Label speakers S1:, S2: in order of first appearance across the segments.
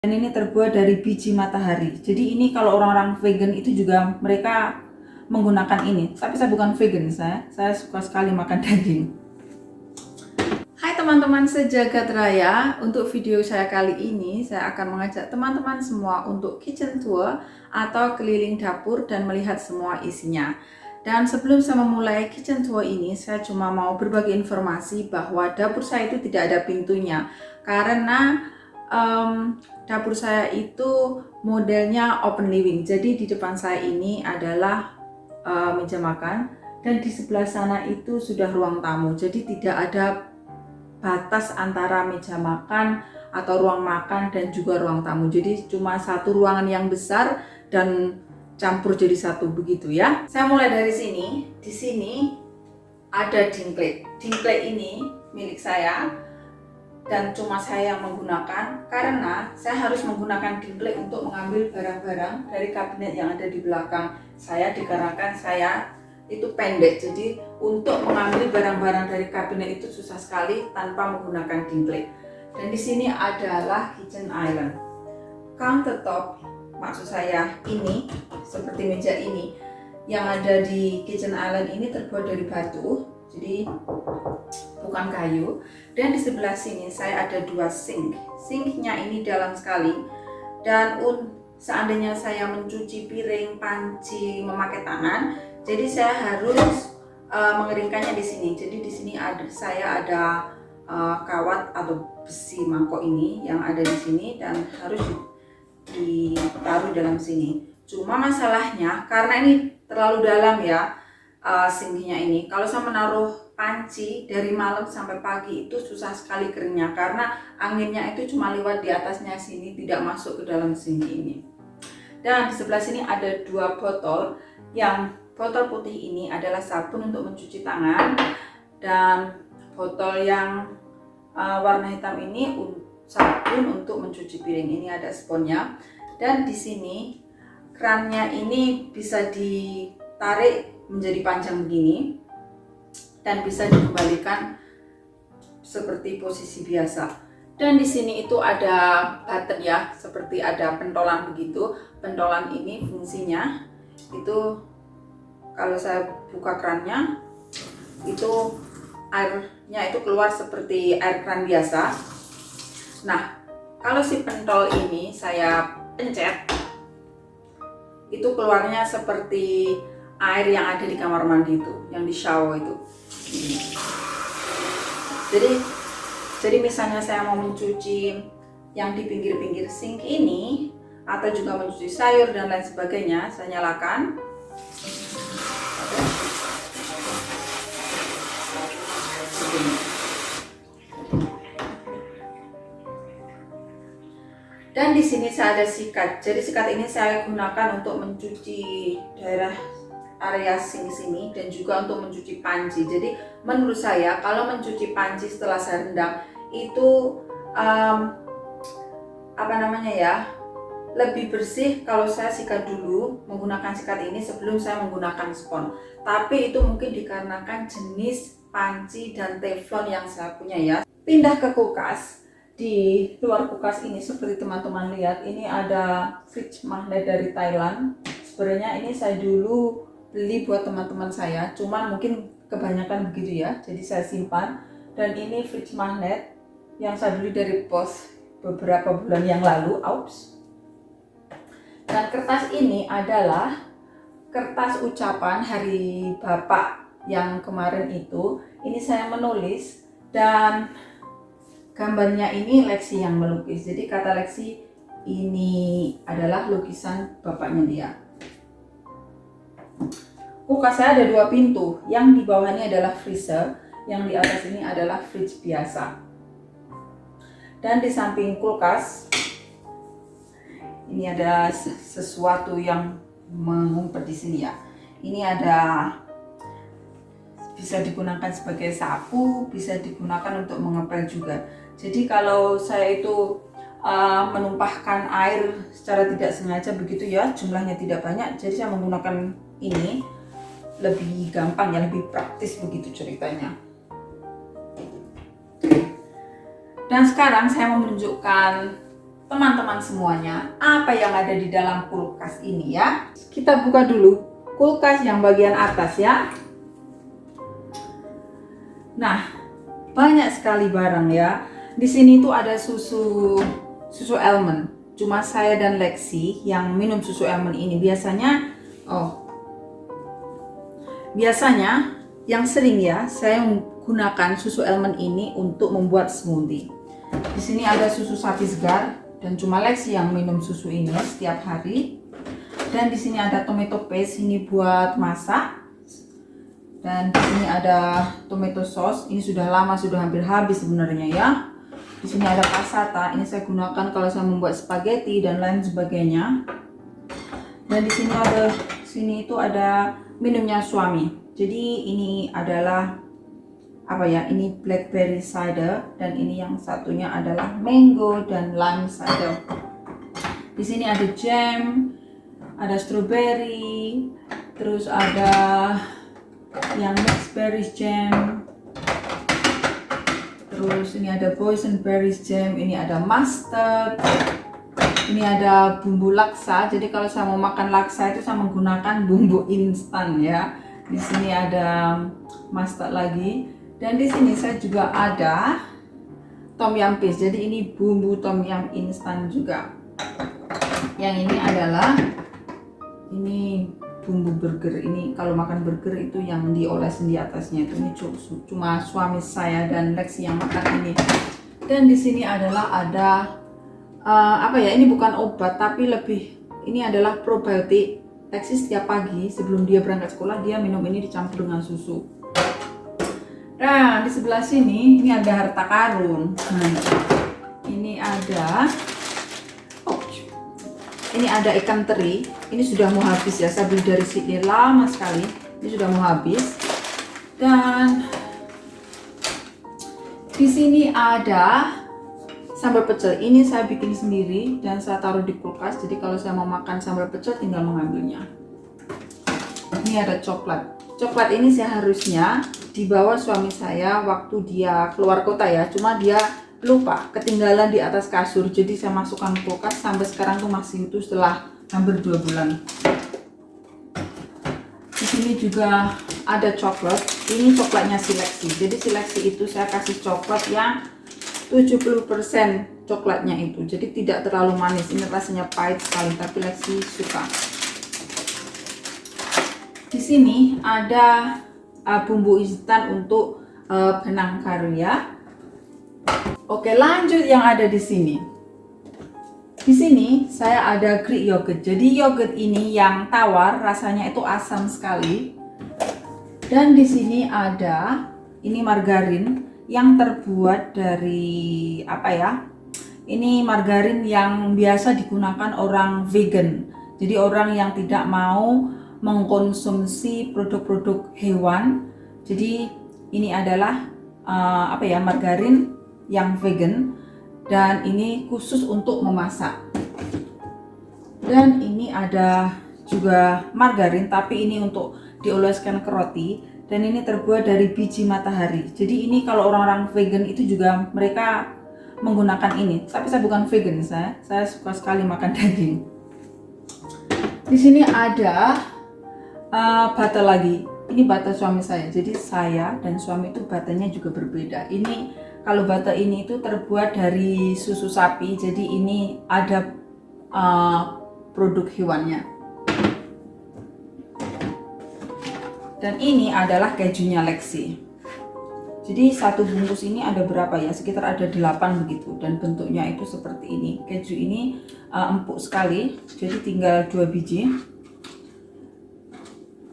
S1: Dan ini terbuat dari biji matahari. Jadi ini kalau orang-orang vegan itu juga mereka menggunakan ini. Tapi saya bukan vegan, saya suka sekali makan daging. Hai teman-teman sejagat raya, untuk video saya kali ini saya akan mengajak teman-teman semua untuk kitchen tour atau keliling dapur dan melihat semua isinya. Dan sebelum saya memulai kitchen tour ini, saya cuma mau berbagi informasi bahwa dapur saya itu tidak ada pintunya karena dapur saya itu modelnya open living. Jadi di depan saya ini adalah meja makan dan di sebelah sana itu sudah ruang tamu. Jadi tidak ada batas antara meja makan atau ruang makan dan juga ruang tamu. Jadi cuma satu ruangan yang besar dan campur jadi satu begitu ya. Saya mulai dari sini. Di sini ada dingklek. Dingklek ini milik saya dan cuma saya yang menggunakan karena saya harus menggunakan dingklek untuk mengambil barang-barang dari kabinet yang ada di belakang saya dikarenakan saya itu pendek, jadi untuk mengambil barang-barang dari kabinet itu susah sekali tanpa menggunakan dingklek. Dan di sini adalah kitchen island. Countertop, maksud saya ini seperti meja ini yang ada di kitchen island ini terbuat dari batu, jadi bukan kayu. Dan di sebelah sini saya ada dua sink. Sinknya ini dalam sekali dan seandainya saya mencuci piring, panci memakai tangan, jadi saya harus mengeringkannya di sini. Jadi di sini saya ada kawat atau besi mangkok ini yang ada di sini dan harus ditaruh dalam sini. Cuma masalahnya karena ini terlalu dalam ya sinknya ini. Kalau saya menaruh panci dari malam sampai pagi itu susah sekali keringnya karena anginnya itu cuma lewat di atasnya sini, tidak masuk ke dalam sink ini. Dan di sebelah sini ada dua botol. Yang botol putih ini adalah sabun untuk mencuci tangan dan botol yang warna hitam ini sabun untuk mencuci piring. Ini ada sponnya. Dan di sini kerannya ini bisa ditarik menjadi panjang begini dan bisa dikembalikan seperti posisi biasa. Dan di sini itu ada button ya, seperti ada pentolan begitu. Pentolan ini fungsinya itu kalau saya buka kerannya itu airnya itu keluar seperti air keran biasa. Nah, kalau si pentol ini saya pencet itu keluarnya seperti air yang ada di kamar mandi itu, yang di shower itu. Jadi misalnya saya mau mencuci yang di pinggir-pinggir sink ini atau juga mencuci sayur dan lain sebagainya, saya nyalakan. Dan di sini saya ada sikat. Jadi sikat ini saya gunakan untuk mencuci daerah area sini dan juga untuk mencuci panci. Jadi menurut saya kalau mencuci panci setelah saya rendam itu lebih bersih kalau saya sikat dulu menggunakan sikat ini sebelum saya menggunakan spons. Tapi itu mungkin dikarenakan jenis panci dan teflon yang saya punya ya. Pindah ke kulkas. Di luar kulkas ini seperti teman-teman lihat, ini ada fridge magnet dari Thailand. Sebenarnya ini saya dulu beli buat teman-teman saya, cuman mungkin kebanyakan begitu ya, jadi saya simpan. Dan ini fridge magnet yang saya beli dari pos beberapa bulan yang lalu. Dan kertas ini adalah kertas ucapan hari Bapak yang kemarin itu. Ini saya menulis dan gambarnya ini Lexi yang melukis. Jadi kata Lexi ini adalah lukisan bapaknya dia. Kulkas saya ada dua pintu, yang di bawah ini adalah freezer, yang di atas ini adalah fridge biasa. Dan di samping kulkas ini ada sesuatu yang mengumpet di sini ya. Ini ada, bisa digunakan sebagai sapu, bisa digunakan untuk mengepel juga. Jadi kalau saya itu menumpahkan air secara tidak sengaja begitu ya, jumlahnya tidak banyak, jadi saya menggunakan ini lebih gampang ya, lebih praktis begitu ceritanya. Dan sekarang saya mau menunjukkan teman-teman semuanya, apa yang ada di dalam kulkas ini ya? Kita buka dulu kulkas yang bagian atas ya. Nah, banyak sekali barang ya. Di sini tuh ada susu almond. Cuma saya dan Lexi yang minum susu almond ini. Biasanya yang sering ya, saya menggunakan susu almond ini untuk membuat smoothie. Di sini ada susu sapi segar dan cuma Lexi yang minum susu ini setiap hari. Dan di sini ada tomato paste ini buat masak. Dan di sini ada tomato sauce. Ini sudah lama, sudah hampir habis sebenarnya ya. Di sini ada passata. Ini saya gunakan kalau saya membuat spaghetti dan lain sebagainya. Dan di sini itu ada minumnya suami. Jadi ini adalah ini blackberry cider dan ini yang satunya adalah mango dan lime cider. Di sini ada jam, ada strawberry, terus ada yang mixed berries jam, terus ini ada boysenberries jam, ini ada mustard, ini ada bumbu laksa. Jadi kalau saya mau makan laksa itu saya menggunakan bumbu instan ya. Di sini ada mustard lagi. Dan di sini saya juga ada tom yum paste. Jadi ini bumbu tom yum instan juga. Yang ini adalah bumbu burger. Ini kalau makan burger itu yang diolesin di atasnya itu. Ini cuma suami saya dan Lexi yang makan ini. Dan di sini adalah ada ini bukan obat tapi ini adalah probiotik. Lexi setiap pagi sebelum dia berangkat sekolah dia minum ini dicampur dengan susu. Nah, di sebelah sini ini ada harta karun. Nah, ini ada ikan teri. Ini sudah mau habis ya. Saya beli dari sini lama sekali. Ini sudah mau habis. Dan di sini ada sambal pecel. Ini saya bikin sendiri dan saya taruh di kulkas. Jadi kalau saya mau makan sambal pecel tinggal mengambilnya. Ini ada coklat. Coklat ini seharusnya dibawa suami saya waktu dia keluar kota ya. Cuma dia lupa, ketinggalan di atas kasur. Jadi saya masukkan kulkas sampai sekarang tuh masih utuh setelah hampir 2 bulan. Di sini juga ada coklat. Ini coklatnya si Lexi. Jadi si Lexi itu saya kasih coklat yang 70% coklatnya itu. Jadi tidak terlalu manis. Ini rasanya pahit sekali tapi Lexi suka. Di sini ada bumbu instan untuk benang karu ya. Oke, lanjut yang ada di sini. Di sini saya ada Greek yogurt. Jadi yogurt ini yang tawar, rasanya itu asam sekali. Dan di sini ada margarin yang terbuat dari Ini margarin yang biasa digunakan orang vegan. Jadi orang yang tidak mau mengkonsumsi produk-produk hewan. Jadi ini adalah margarin yang vegan dan ini khusus untuk memasak. Dan ini ada juga margarin tapi ini untuk dioleskan ke roti dan ini terbuat dari biji matahari. Jadi ini kalau orang-orang vegan itu juga mereka menggunakan ini. Tapi saya bukan vegan, saya suka sekali makan daging. Di sini ada butter lagi. Ini butter suami saya. Jadi saya dan suami itu butternya juga berbeda. Ini kalau butter ini itu terbuat dari susu sapi. Jadi ini ada produk hewannya. Dan ini adalah kejunya Lexi. Jadi satu bungkus ini ada berapa ya? Sekitar ada 8 begitu. Dan bentuknya itu seperti ini. Keju ini empuk sekali. Jadi tinggal 2 biji.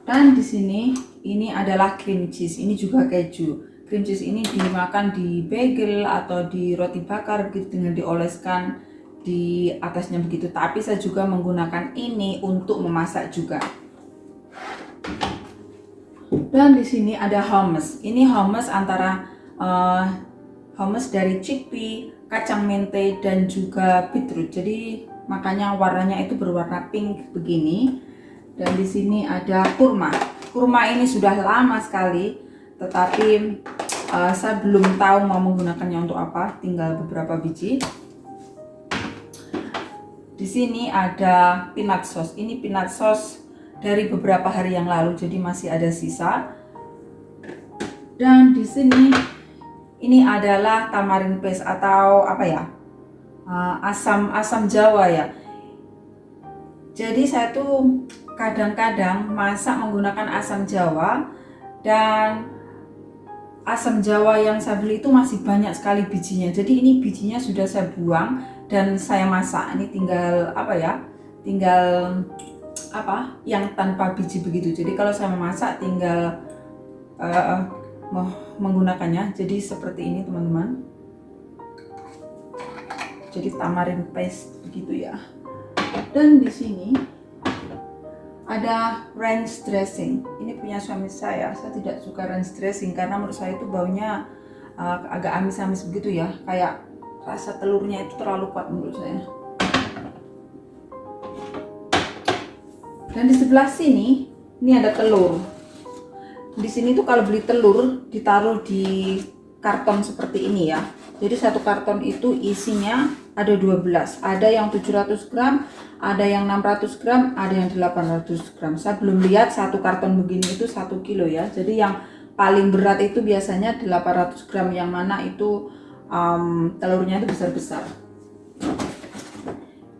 S1: Dan di sini ini adalah cream cheese. Ini juga keju. Cream cheese ini dimakan di bagel atau di roti bakar begitu dengan dioleskan di atasnya begitu. Tapi saya juga menggunakan ini untuk memasak juga. Dan di sini ada hummus. Ini hummus antara hummus dari chickpea, kacang mente dan juga beetroot. Jadi makanya warnanya itu berwarna pink begini. Dan di sini ada kurma. Kurma ini sudah lama sekali, tetapi saya belum tahu mau menggunakannya untuk apa. Tinggal beberapa biji. Di sini ada peanut sauce. Ini peanut sauce dari beberapa hari yang lalu, jadi masih ada sisa. Dan di sini ini adalah tamarind paste atau apa ya? Asam Jawa ya. Jadi saya tuh kadang-kadang masak menggunakan asam Jawa, dan asam Jawa yang saya beli itu masih banyak sekali bijinya. Jadi ini bijinya sudah saya buang dan saya masak. Ini tinggal apa ya? Tinggal apa? Yang tanpa biji begitu. Jadi kalau saya memasak tinggal menggunakannya. Jadi seperti ini teman-teman. Jadi tamarind paste begitu ya. Dan di sini ada ranch dressing. Ini punya suami saya. Saya tidak suka ranch dressing karena menurut saya itu baunya agak amis-amis begitu ya. Kayak rasa telurnya itu terlalu kuat menurut saya. Dan di sebelah sini ini ada telur. Di sini tuh kalau beli telur ditaruh di karton seperti ini ya. Jadi satu karton itu isinya ada 12. Ada yang 700 gram, ada yang 600 gram, ada yang 800 gram. Saya belum lihat satu karton begini itu 1 kilo ya. Jadi yang paling berat itu biasanya 800 gram, yang mana itu telurnya itu besar-besar.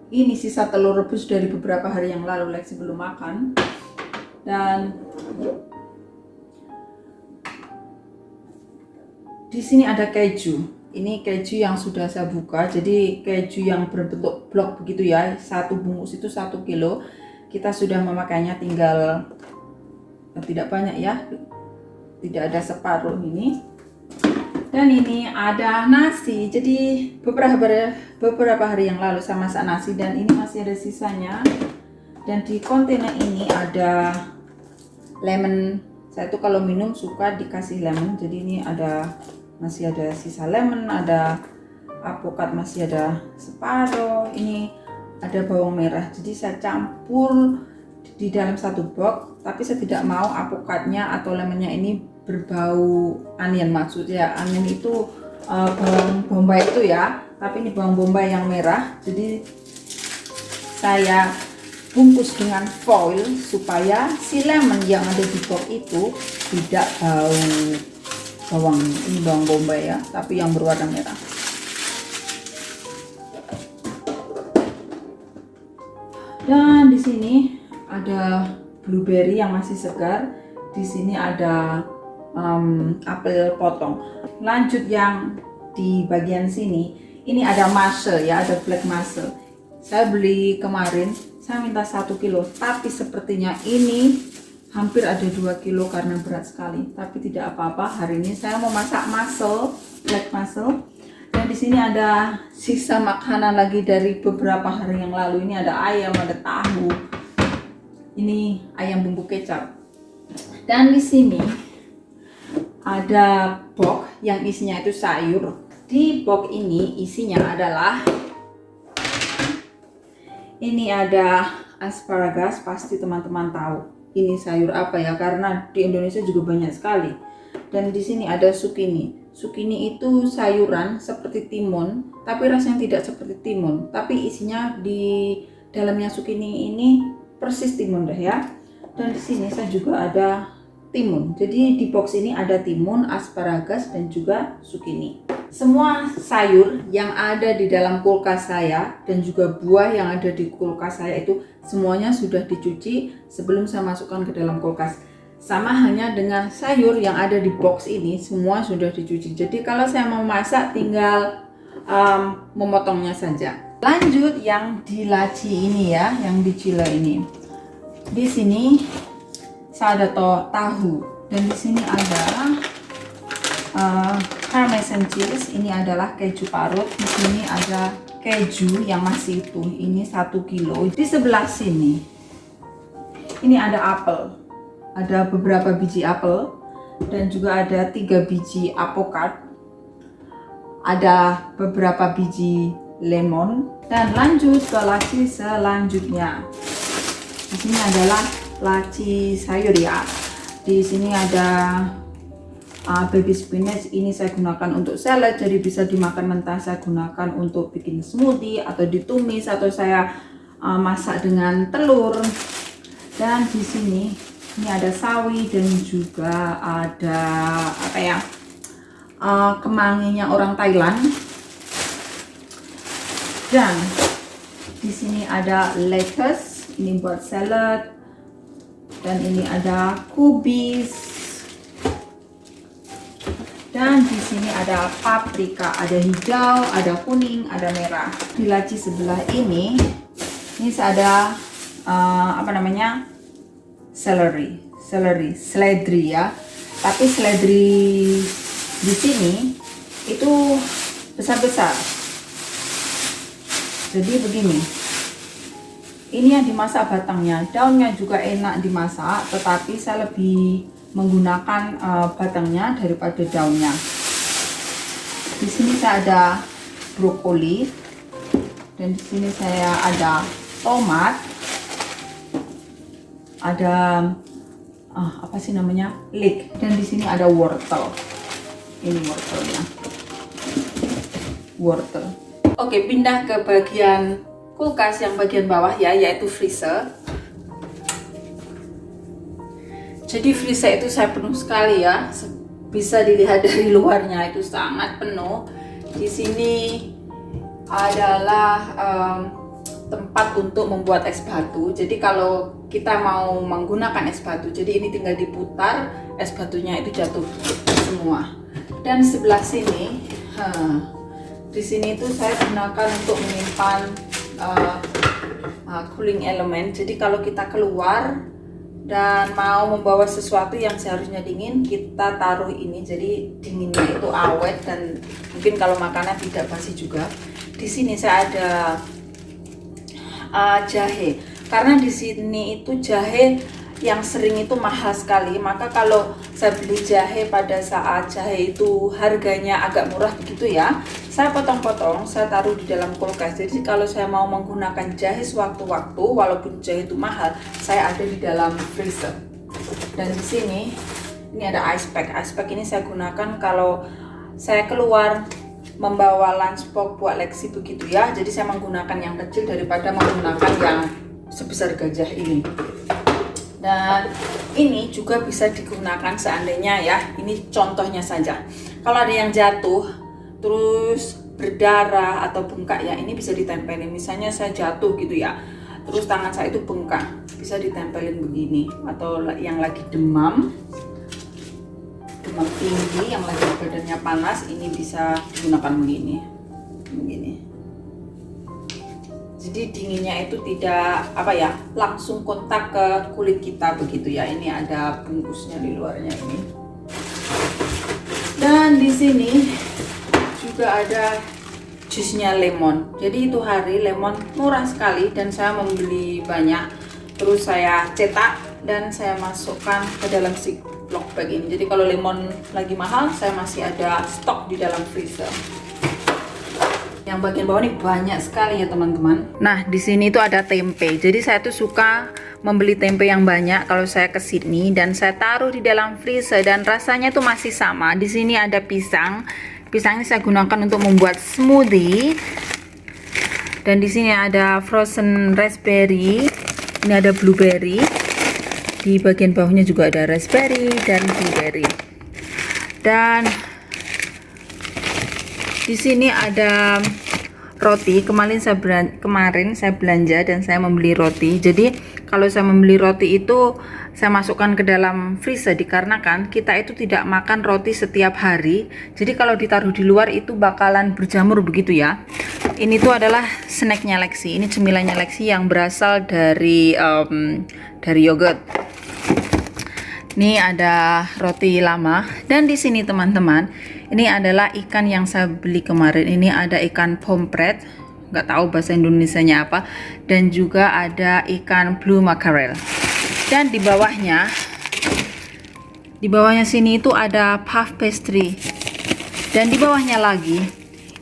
S1: Ini sisa telur rebus dari beberapa hari yang lalu, Lexi belum makan. Dan di sini ada keju. Ini keju yang sudah saya buka. Jadi keju yang berbentuk blok begitu ya. Satu bungkus itu 1 kilo. Kita sudah memakainya, tinggal tidak banyak ya. Tidak ada separuh ini. Dan ini ada nasi. Jadi beberapa hari yang lalu saya masak nasi dan ini masih ada sisanya. Dan di kontainer ini ada lemon. Saya tuh kalau minum suka dikasih lemon. Jadi ini masih ada sisa lemon, ada alpukat masih ada separuh, ini ada bawang merah. Jadi saya campur di dalam satu box, tapi saya tidak mau alpukatnya atau lemonnya ini berbau onion. Maksudnya onion itu bawang bombay itu ya, tapi ini bawang bombay yang merah. Jadi saya bungkus dengan foil supaya si lemon yang ada di box itu tidak bau bawang. Ini bawang bombay ya, tapi yang berwarna merah. Dan di sini ada blueberry yang masih segar. Di sini ada apel potong. Lanjut yang di bagian sini, ini ada mussel ya, ada black mussel. Saya beli kemarin, saya minta 1 kilo, tapi sepertinya ini hampir ada 2 kilo karena berat sekali. Tapi tidak apa-apa, hari ini saya mau masak mussel, black mussel. Dan di sini ada sisa makanan lagi dari beberapa hari yang lalu. Ini ada ayam, ada tahu. Ini ayam bumbu kecap. Dan di sini ada box yang isinya itu sayur. Di box ini isinya adalah ini ada asparagus, pasti teman-teman tahu. Ini sayur apa ya, karena di Indonesia juga banyak sekali. Dan di sini ada zucchini. Zucchini itu sayuran seperti timun, tapi rasanya tidak seperti timun. Tapi isinya di dalamnya zucchini ini persis timun deh ya. Dan di sini saya juga ada timun. Jadi di box ini ada timun, asparagus dan juga zucchini. Semua sayur yang ada di dalam kulkas saya dan juga buah yang ada di kulkas saya itu semuanya sudah dicuci sebelum saya masukkan ke dalam kulkas. Sama hanya dengan sayur yang ada di box ini, semua sudah dicuci. Jadi kalau saya mau masak tinggal memotongnya saja. Lanjut yang di laci ini ya, yang di chiller ini. Di sini saya ada tahu dan di sini ada Parmesan cheese. Ini adalah keju parut. Di sini ada keju yang masih utuh. Ini 1 kilo. Di sebelah sini ini ada apel. Ada beberapa biji apel dan juga ada 3 biji apokat. Ada beberapa biji lemon. Dan lanjut ke laci selanjutnya. Di sini adalah laci sayur ya. Di sini ada baby spinach. Ini saya gunakan untuk salad, jadi bisa dimakan mentah. Saya gunakan untuk bikin smoothie atau ditumis, atau saya masak dengan telur. Dan di sini ini ada sawi dan juga ada apa ya, kemanginya orang Thailand. Dan di sini ada lettuce, ini buat salad. Dan ini ada kubis. Dan di sini ada paprika, ada hijau, ada kuning, ada merah. Di laci sebelah ini saya ada apa namanya, seledri ya. Tapi seledri di sini itu besar-besar. Jadi begini. Ini yang dimasak batangnya, daunnya juga enak dimasak, tetapi saya lebih menggunakan batangnya daripada daunnya. Di sini saya ada brokoli, dan di sini saya ada tomat, ada apa sih namanya, leek, dan di sini ada wortel. Ini wortelnya, wortel. Oke, pindah ke bagian kulkas yang bagian bawah ya, yaitu freezer. Jadi freezer itu saya penuh sekali ya, bisa dilihat dari luarnya itu sangat penuh. Di sini adalah tempat untuk membuat es batu. Jadi kalau kita mau menggunakan es batu, jadi ini tinggal diputar, es batunya itu jatuh semua. Dan sebelah sini, di sini itu saya gunakan untuk menyimpan cooling element. Jadi kalau kita keluar dan mau membawa sesuatu yang seharusnya dingin, kita taruh ini, jadi dinginnya itu awet dan mungkin kalau makanan tidak basi juga. Di sini saya ada jahe, karena di sini itu jahe yang sering itu mahal sekali. Maka kalau saya beli jahe pada saat jahe itu harganya agak murah begitu ya, saya potong-potong, saya taruh di dalam kulkas. Jadi kalau saya mau menggunakan jahe sewaktu-waktu, walaupun jahe itu mahal, saya ada di dalam freezer. Dan di sini ini ada ice pack. Ice pack ini saya gunakan kalau saya keluar membawa lunchbox buat Lexi begitu ya. Jadi saya menggunakan yang kecil daripada menggunakan yang sebesar gajah ini. Dan ini juga bisa digunakan seandainya ya, ini contohnya saja, kalau ada yang jatuh terus berdarah atau bengkak ya, ini bisa ditempelin. Misalnya saya jatuh gitu ya, terus tangan saya itu bengkak, bisa ditempelin begini. Atau yang lagi demam tinggi, yang lagi badannya panas, ini bisa digunakan begini. Jadi dinginnya itu tidak apa ya, langsung kontak ke kulit kita begitu ya. Ini ada bungkusnya di luarnya ini. Dan di sini juga ada jusnya lemon. Jadi itu hari lemon murah sekali dan saya membeli banyak. Terus saya cetak dan saya masukkan ke dalam ziplock bag ini. Jadi kalau lemon lagi mahal, saya masih ada stok di dalam freezer. Yang bagian bawah ini banyak sekali ya teman-teman. Nah di sini tuh ada tempe. Jadi saya tuh suka membeli tempe yang banyak kalau saya ke Sydney dan saya taruh di dalam freezer dan rasanya tuh masih sama. Di sini ada pisang. Pisang ini saya gunakan untuk membuat smoothie. Dan di sini ada frozen raspberry. Ini ada blueberry. Di bagian bawahnya juga ada raspberry dan blueberry. Dan di sini ada roti. Kemarin saya belanja dan saya membeli roti. Jadi kalau saya membeli roti itu saya masukkan ke dalam freezer, dikarenakan kita itu tidak makan roti setiap hari. Jadi kalau ditaruh di luar itu bakalan berjamur begitu ya. Ini tuh adalah snacknya Lexi. Ini cemilannya Lexi yang berasal dari yogurt. Ini ada roti lama. Dan di sini teman-teman, ini adalah ikan yang saya beli kemarin. Ini ada ikan pomfret, nggak tahu bahasa Indonesianya apa. Dan juga ada ikan blue mackerel. Dan di bawahnya sini itu ada puff pastry. Dan di bawahnya lagi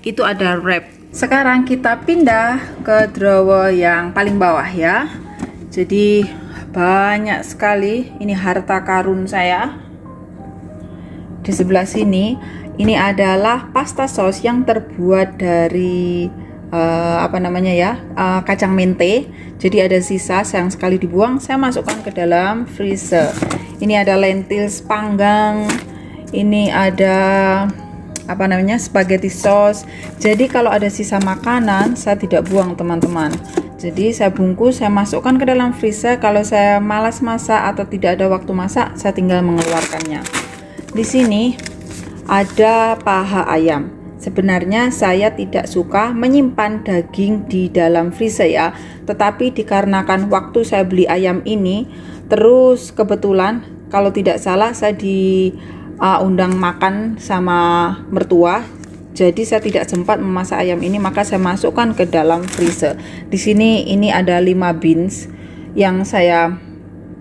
S1: itu ada wrap. Sekarang kita pindah ke drawer yang paling bawah ya. Jadi banyak sekali, ini harta karun saya. Di sebelah sini ini adalah pasta sauce yang terbuat dari apa namanya ya, kacang mente. Jadi ada sisa, sayang sekali dibuang. Saya masukkan ke dalam freezer. Ini ada lentils panggang, ini ada apa namanya, spaghetti sauce. Jadi kalau ada sisa makanan saya tidak buang teman-teman. Jadi saya bungkus, saya masukkan ke dalam freezer. Kalau saya malas masak atau tidak ada waktu masak, saya tinggal mengeluarkannya. Di sini ada paha ayam. Sebenarnya saya tidak suka menyimpan daging di dalam freezer ya, tetapi dikarenakan waktu saya beli ayam ini, terus kebetulan kalau tidak salah saya diundang makan sama mertua, jadi saya tidak sempat memasak ayam ini, maka saya masukkan ke dalam freezer. Di sini ini ada 5 beans yang saya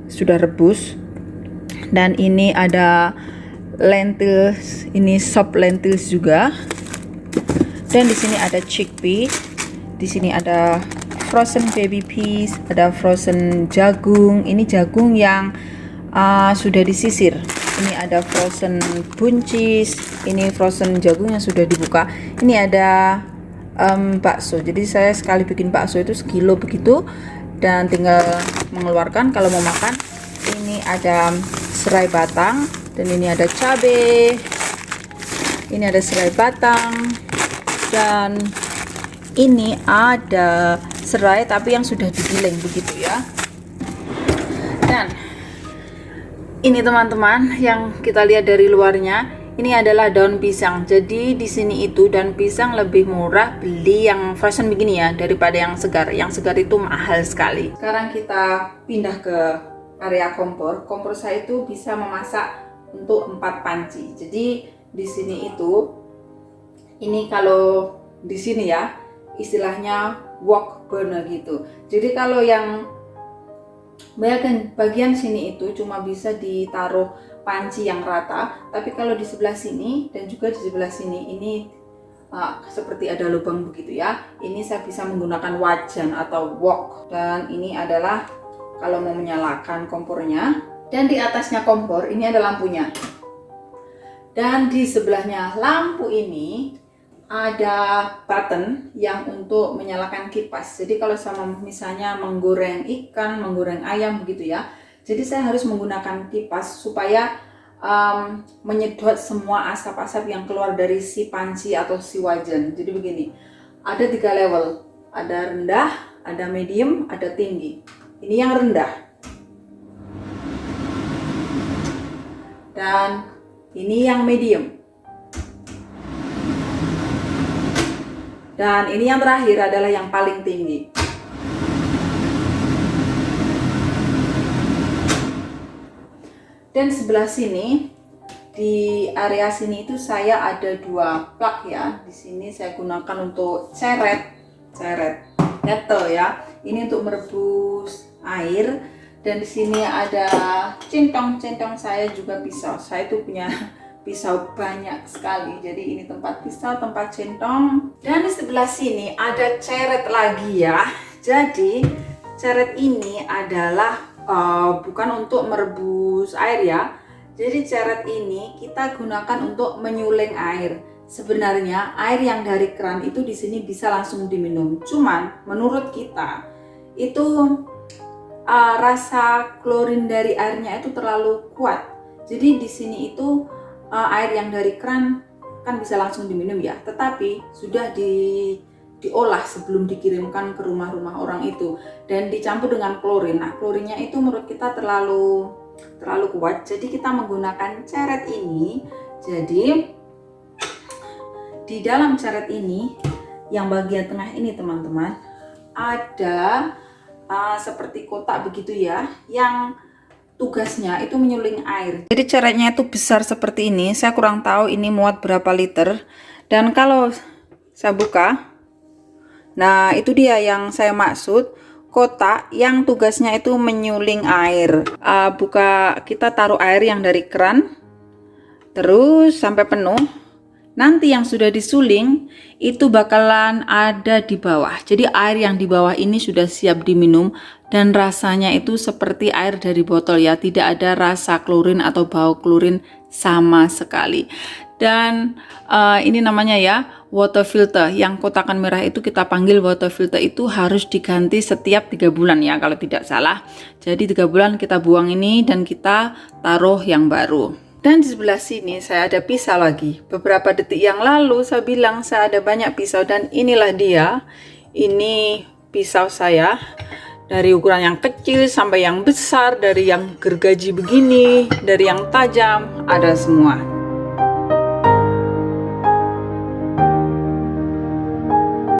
S1: sudah rebus, dan ini ada lentils, ini sop lentils juga. Dan di sini ada chickpea, di sini ada frozen baby peas, ada frozen jagung. Ini jagung yang sudah disisir. Ini ada frozen buncis, ini frozen jagung yang sudah dibuka. Ini ada bakso. Jadi saya sekali bikin bakso itu sekilo begitu, dan tinggal mengeluarkan kalau mau makan. Ini ada serai batang, dan ini ada cabai. Ini ada serai batang. Dan ini ada serai tapi yang sudah digiling begitu ya. Dan ini teman-teman yang kita lihat dari luarnya, ini adalah daun pisang. Jadi di sini itu daun pisang lebih murah beli yang frozen begini ya daripada yang segar. Yang segar itu mahal sekali. Sekarang kita pindah ke area kompor. Kompor saya itu bisa memasak untuk 4 panci. Jadi di sini itu, ini kalau di sini ya istilahnya wok burner gitu. Jadi kalau yang bagian sini itu cuma bisa ditaruh panci yang rata, tapi kalau di sebelah sini dan juga di sebelah sini ini seperti ada lubang begitu ya. Ini saya bisa menggunakan wajan atau wok, dan ini adalah kalau mau menyalakan kompornya. Dan di atasnya kompor ini ada lampunya. Dan di sebelahnya lampu ini ada button yang untuk menyalakan kipas. Jadi kalau sama misalnya menggoreng ikan, menggoreng ayam begitu ya. Jadi saya harus menggunakan kipas supaya menyedot semua asap-asap yang keluar dari si panci atau si wajan. Jadi begini, ada 3 level. Ada rendah, ada medium, ada tinggi. Ini yang rendah. Dan ini yang medium. Dan ini yang terakhir adalah yang paling tinggi. Dan sebelah sini, di area sini itu saya ada 2 plug ya. Di sini saya gunakan untuk ceret kettle ya. Ini untuk merebus air. Dan di sini ada centong saya juga pisau. Saya itu punya pisau banyak sekali. Jadi ini tempat pisau, tempat centong. Dan di sebelah sini ada ceret lagi ya. Jadi ceret ini adalah bukan untuk merebus air ya. Jadi ceret ini kita gunakan untuk menyuling air. Sebenarnya air yang dari keran itu di sini bisa langsung diminum. Cuman menurut kita itu rasa klorin dari airnya itu terlalu kuat. Jadi di sini itu air yang dari keran kan bisa langsung diminum ya, tetapi sudah diolah sebelum dikirimkan ke rumah-rumah orang itu dan dicampur dengan klorin. Nah, klorinnya itu menurut kita terlalu kuat. Jadi kita menggunakan ceret ini. Jadi di dalam ceret ini yang bagian tengah ini teman-teman ada seperti kotak begitu ya, yang tugasnya itu menyuling air. Jadi ceretnya itu besar seperti ini. Saya kurang tahu ini muat berapa liter. Dan kalau saya buka, nah itu dia yang saya maksud, kotak yang tugasnya itu menyuling air. Kita taruh air yang dari keran, terus sampai penuh. Nanti yang sudah disuling itu bakalan ada di bawah. Jadi air yang di bawah ini sudah siap diminum dan rasanya itu seperti air dari botol ya. Tidak ada rasa klorin atau bau klorin sama sekali. Dan ini namanya ya water filter, yang kotakan merah itu kita panggil water filter, itu harus diganti setiap 3 bulan ya kalau tidak salah. Jadi 3 bulan kita buang ini dan kita taruh yang baru. Dan di sebelah sini saya ada pisau lagi. Beberapa detik yang lalu saya bilang saya ada banyak pisau, dan inilah dia. Ini pisau saya, dari ukuran yang kecil sampai yang besar, dari yang gergaji begini, dari yang tajam, ada semua.